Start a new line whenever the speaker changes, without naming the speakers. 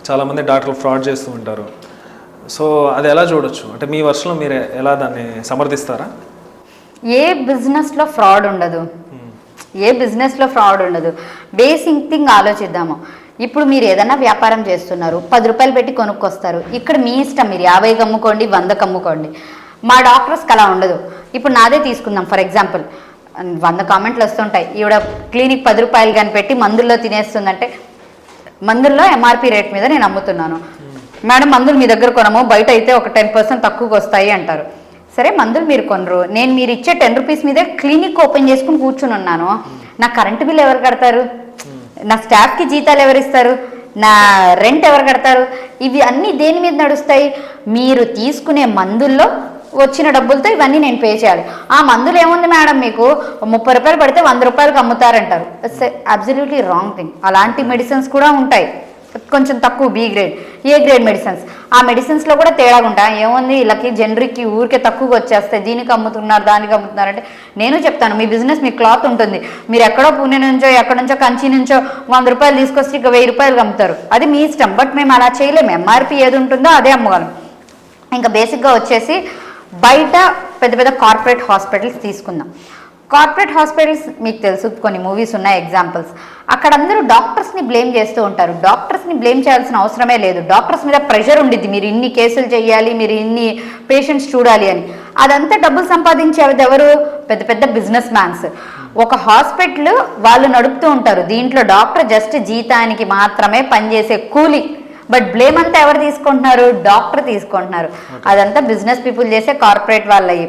చాలామంది డాక్టర్లు ఫ్రాడ్ చేస్తూ ఉంటారు. సో అది ఎలా చూడొచ్చు అంటే మీ వర్షంలో మీరు ఎలా దాన్ని సమర్థిస్తారా?
ఏ బిజినెస్లో ఫ్రాడ్ ఉండదు, ఏ బిజినెస్లో ఫ్రాడ్ ఉండదు. బేసిక్ థింగ్ ఆలోచిద్దాము. ఇప్పుడు మీరు ఏదైనా వ్యాపారం చేస్తున్నారు, 10 రూపాయలు పెట్టి కొనుక్కొస్తారు. ఇక్కడ మీ ఇష్టం, మీరు 50కి అమ్ముకోండి, 100కి అమ్ముకోండి. మా డాక్టర్స్కి అలా ఉండదు. ఇప్పుడు నాదే తీసుకుందాం ఫర్ ఎగ్జాంపుల్, 100 కామెంట్లు వస్తుంటాయి, ఈవిడ క్లినిక్ 10 రూపాయలు కానీ పెట్టి మందుల్లో తినేస్తుందంటే, మందుల్లో ఎంఆర్పి రేట్ మీద నేను అమ్ముతున్నాను. మేడం మందులు మీ దగ్గర కొనము, బయట అయితే ఒక 10% తక్కువకి వస్తాయి అంటారు. సరే మందులు మీరు కొనరు, నేను మీరు ఇచ్చే 10 రూపీస్ మీదే క్లినిక్ ఓపెన్ చేసుకుని కూర్చుని ఉన్నాను. నా కరెంటు బిల్ ఎవరు కడతారు? నా స్టాఫ్కి జీతాలు ఎవరు ఇస్తారు? నా రెంట్ ఎవరు కడతారు? ఇవి అన్నీ దేని మీద నడుస్తాయి? మీరు తీసుకునే మందుల్లో వచ్చిన డబ్బులతో ఇవన్నీ నేను పే చేయాలి. ఆ మందులు ఏముంది మేడం, మీకు 30 రూపాయలు పడితే 100 రూపాయలకు అమ్ముతారంటారు. It's absolutely wrong thing. అలాంటి మెడిసిన్స్ కూడా ఉంటాయి, కొంచెం తక్కువ B grade, A grade medicines. ఆ మెడిసిన్స్లో కూడా తేడా ఉంటాయి. ఏముంది వీళ్ళకి జనరిక్కి ఊరికే తక్కువగా వచ్చేస్తాయి, దీనికి అమ్ముతున్నారు దానికి అమ్ముతున్నారు అంటే నేను చెప్తాను, మీ బిజినెస్ మీ క్లాత్ ఉంటుంది, మీరు ఎక్కడో పూణే నుంచో ఎక్కడి నుంచో కంచి నుంచో 100 రూపాయలు తీసుకొస్తే ఇక 1000 రూపాయలు అమ్ముతారు, అది మీ ఇష్టం. బట్ మేము అలా చేయలేము, ఎంఆర్పి ఏది ఉంటుందో అదే అమ్మగలం. ఇంకా బేసిక్గా వచ్చేసి బయట పెద్ద పెద్ద కార్పొరేట్ హాస్పిటల్స్ తీసుకుందాం. కార్పొరేట్ హాస్పిటల్స్ మీకు తెలుసు, కొన్ని మూవీస్ ఉన్నాయి ఎగ్జాంపుల్స్. అక్కడ అందరూ డాక్టర్స్ని బ్లేమ్ చేస్తూ ఉంటారు. డాక్టర్స్ని బ్లేమ్ చేయాల్సిన అవసరమే లేదు. డాక్టర్స్ మీద ప్రెషర్ ఉండిద్ది, మీరు ఇన్ని కేసులు చేయాలి, మీరు ఇన్ని పేషెంట్స్ చూడాలి అని. అదంతా డబ్బులు సంపాదించేది ఎవరు? పెద్ద పెద్ద బిజినెస్ మ్యాన్స్. ఒక హాస్పిటల్ వాళ్ళు నడుపుతూ ఉంటారు, దీంట్లో డాక్టర్ జస్ట్ జీతానికి మాత్రమే పనిచేసే కూలి. బట్ బ్లేమ్ అంతా ఎవరు తీసుకుంటున్నారు? డాక్టర్ తీసుకుంటున్నారు. అదంతా బిజినెస్ పీపుల్ చేసే కార్పొరేట్ వాళ్ళవి.